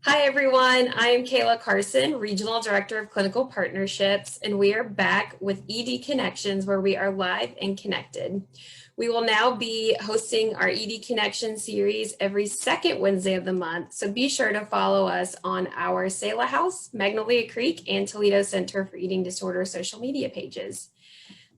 Hi, everyone. I am Kayla Carson, Regional Director of Clinical Partnerships, and we are back with ED Connections, where we are live and connected. We will now be hosting our ED Connection series every second Wednesday of the month, so be sure to follow us on our Selah House, Magnolia Creek, and Toledo Center for Eating Disorder social media pages.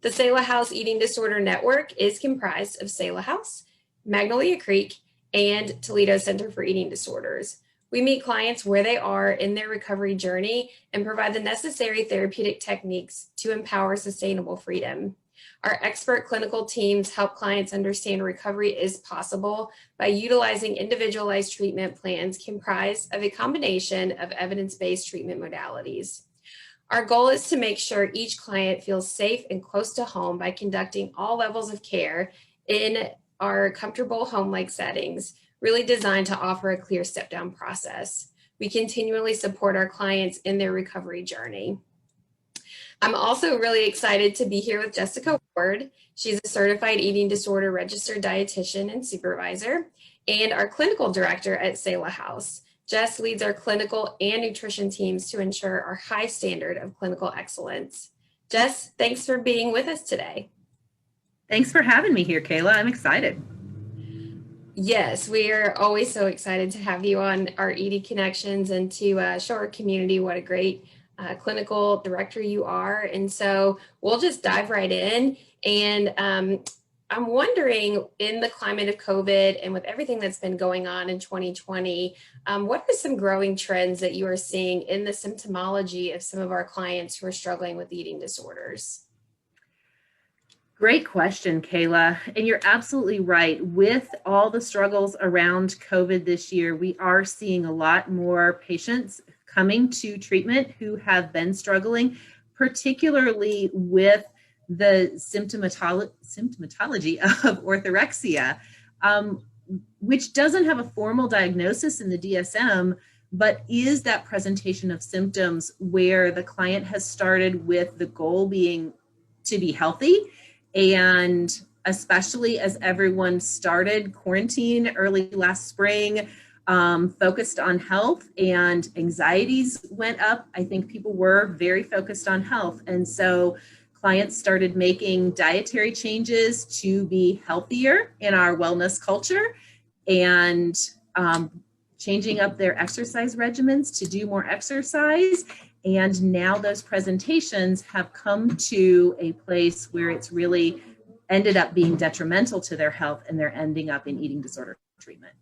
The Selah House Eating Disorder Network is comprised of Selah House, Magnolia Creek, and Toledo Center for Eating Disorders. We meet clients where they are in their recovery journey and provide the necessary therapeutic techniques to empower sustainable freedom. Our expert clinical teams help clients understand recovery is possible by utilizing individualized treatment plans comprised of a combination of evidence-based treatment modalities. Our goal is to make sure each client feels safe and close to home by conducting all levels of care in our comfortable home-like settings, really designed to offer a clear step-down process. We continually support our clients in their recovery journey. I'm also really excited to be here with Jessica Ward. She's a certified eating disorder registered dietitian and supervisor, and our clinical director at Selah House. Jess leads our clinical and nutrition teams to ensure our high standard of clinical excellence. Jess, thanks for being with us today. Thanks for having me here, Kayla. I'm excited. Yes, we are always so excited to have you on our ED Connections and to show our community what a great clinical director you are. And so we'll just dive right in. And I'm wondering, in the climate of COVID and with everything that's been going on in 2020, what are some growing trends that you are seeing in the symptomology of some of our clients who are struggling with eating disorders? Great question, Kayla. And you're absolutely right. With all the struggles around COVID this year, we are seeing a lot more patients coming to treatment who have been struggling, particularly with the symptomatology of orthorexia, which doesn't have a formal diagnosis in the DSM, but is that presentation of symptoms where the client has started with the goal being to be healthy. And especially as everyone started quarantine early last spring, focused on health and anxieties went up. I think people were very focused on health. And so clients started making dietary changes to be healthier in our wellness culture and changing up their exercise regimens to do more exercise. And now those presentations have come to a place where it's really ended up being detrimental to their health, and they're ending up in eating disorder treatment.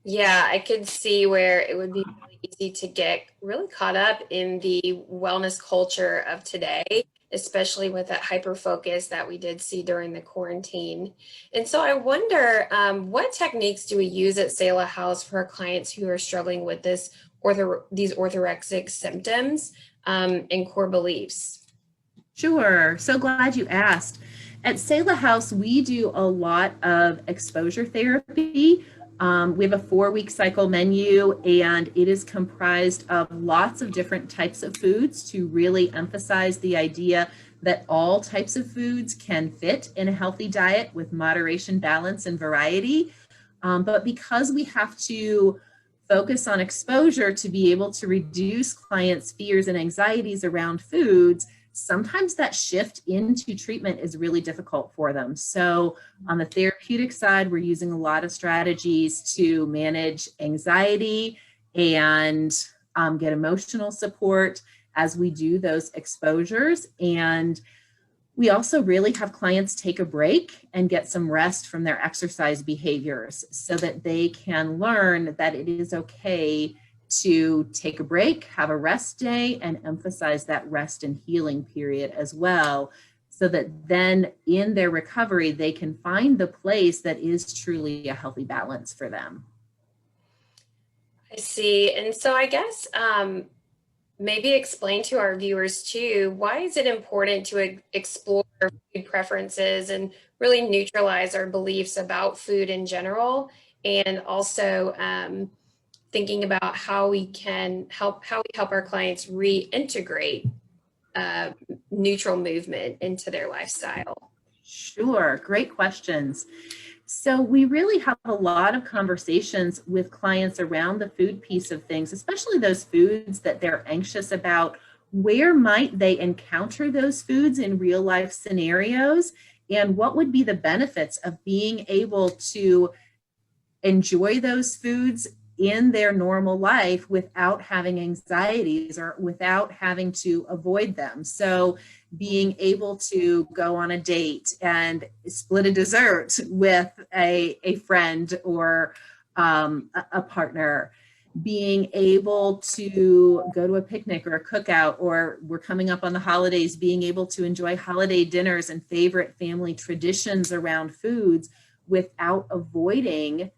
Yeah, I could see where it would be really easy to get really caught up in the wellness culture of today, especially with that hyper focus that we did see during the quarantine. And so I wonder, what techniques do we use at Selah House for our clients who are struggling with these orthorexic symptoms and core beliefs? Sure. So glad you asked. At Selah House, we do a lot of exposure therapy. We have a 4-week cycle menu, and it is comprised of lots of different types of foods to really emphasize the idea that all types of foods can fit in a healthy diet with moderation, balance, and variety. But because we have to focus on exposure to be able to reduce clients' fears and anxieties around foods, sometimes that shift into treatment is really difficult for them. So on the therapeutic side, we're using a lot of strategies to manage anxiety and get emotional support as we do those exposures. And we also really have clients take a break and get some rest from their exercise behaviors so that they can learn that it is okay to take a break, have a rest day, and emphasize that rest and healing period as well, so that then in their recovery, they can find the place that is truly a healthy balance for them. I see. And so I guess maybe explain to our viewers too, why is it important to explore food preferences and really neutralize our beliefs about food in general, and also thinking about how we help our clients reintegrate neutral movement into their lifestyle? Sure, great questions. So we really have a lot of conversations with clients around the food piece of things, especially those foods that they're anxious about. Where might they encounter those foods in real life scenarios? And what would be the benefits of being able to enjoy those foods in their normal life without having anxieties or without having to avoid them? So being able to go on a date and split a dessert with a friend or a partner, being able to go to a picnic or a cookout, or we're coming up on the holidays, being able to enjoy holiday dinners and favorite family traditions around foods without avoiding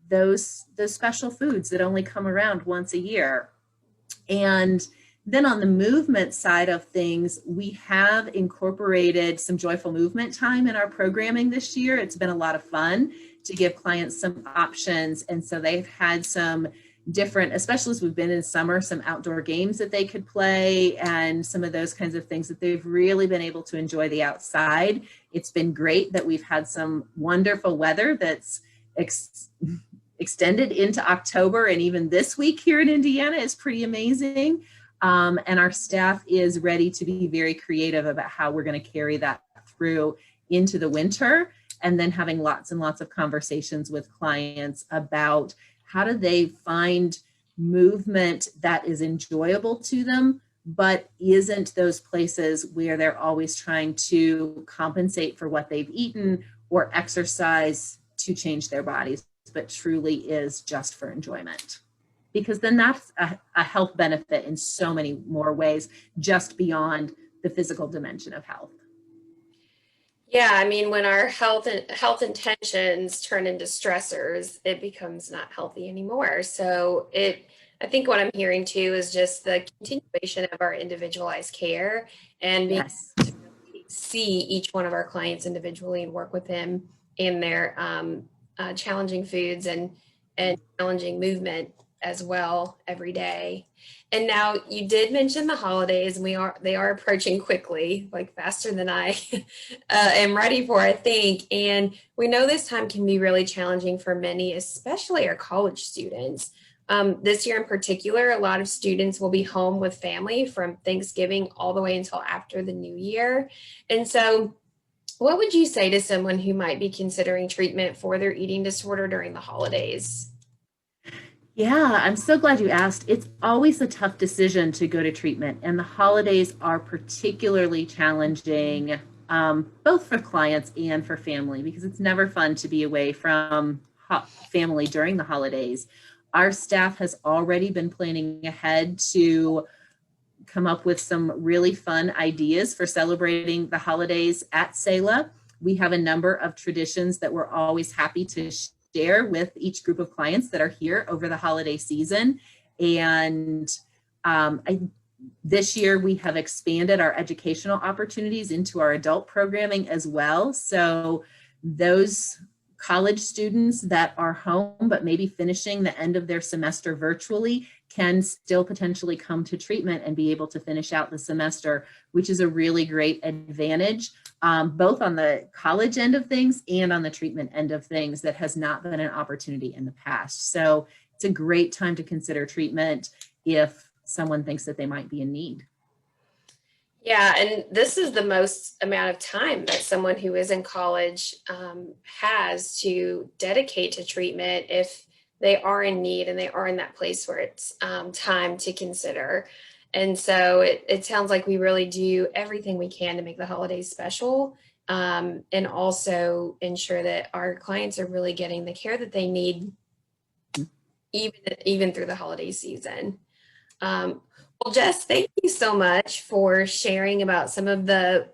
those special foods that only come around once a year. And then on the movement side of things, we have incorporated some joyful movement time in our programming this year. It's been a lot of fun to give clients some options. And so they've had some different, especially as we've been in summer, some outdoor games that they could play and some of those kinds of things that they've really been able to enjoy the outside. It's been great that we've had some wonderful weather that's extended into October, and even this week here in Indiana is pretty amazing. And our staff is ready to be very creative about how we're going to carry that through into the winter, and then having lots and lots of conversations with clients about how do they find movement that is enjoyable to them, but isn't those places where they're always trying to compensate for what they've eaten or exercise to change their bodies, but truly is just for enjoyment. Because then that's a health benefit in so many more ways, just beyond the physical dimension of health. Yeah, I mean, when our health intentions turn into stressors, it becomes not healthy anymore. So I think what I'm hearing too is just the continuation of our individualized care and being Yes. able to really see each one of our clients individually and work with them in their challenging foods and challenging movement as well every day. And now you did mention the holidays, and they are approaching quickly, like faster than I am ready for, I think. And we know this time can be really challenging for many, especially our college students. This year in particular, a lot of students will be home with family from Thanksgiving all the way until after the new year. And so what would you say to someone who might be considering treatment for their eating disorder during the holidays? Yeah, I'm so glad you asked. It's always a tough decision to go to treatment, and the holidays are particularly challenging, both for clients and for family, because it's never fun to be away from family during the holidays. Our staff has already been planning ahead to come up with some really fun ideas for celebrating the holidays at Selah. We have a number of traditions that we're always happy to share with each group of clients that are here over the holiday season. And this year we have expanded our educational opportunities into our adult programming as well. So those college students that are home but maybe finishing the end of their semester virtually can still potentially come to treatment and be able to finish out the semester, which is a really great advantage, both on the college end of things and on the treatment end of things that has not been an opportunity in the past. So it's a great time to consider treatment if someone thinks that they might be in need. Yeah, and this is the most amount of time that someone who is in college has to dedicate to treatment if they are in need and they are in that place where it's time to consider. And so it sounds like we really do everything we can to make the holidays special, and also ensure that our clients are really getting the care that they need, even through the holiday season. Well, Jess, thank you so much for sharing about some of the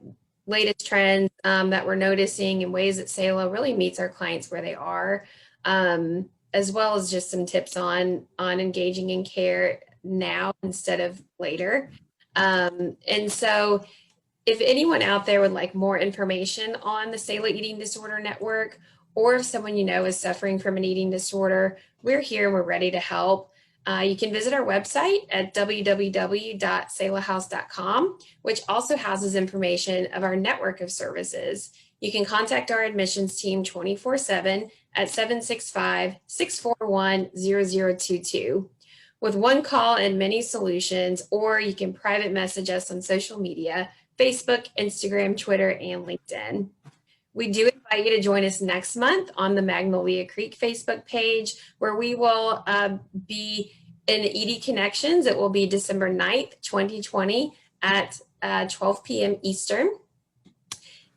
latest trends that we're noticing and ways that Selah really meets our clients where they are, as well as just some tips on engaging in care now instead of later. And so if anyone out there would like more information on the Selah Eating Disorder Network, or if someone you know is suffering from an eating disorder, we're here, we're ready to help. You can visit our website at www.selahhouse.com, which also houses information of our network of services. You can contact our admissions team 24/7 at 765-641-0022 with one call and many solutions, or you can private message us on social media, Facebook, Instagram, Twitter, and LinkedIn. We do invite you to join us next month on the Magnolia Creek Facebook page, where we will be in ED Connections. It will be December 9th, 2020 at 12 p.m. Eastern.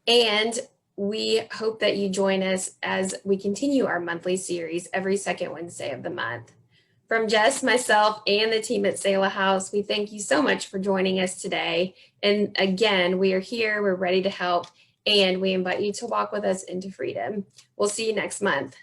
And we hope that you join us as we continue our monthly series every second Wednesday of the month. From Jess, myself, and the team at Selah House, we thank you so much for joining us today. And again, we are here, we're ready to help, and we invite you to walk with us into freedom. We'll see you next month.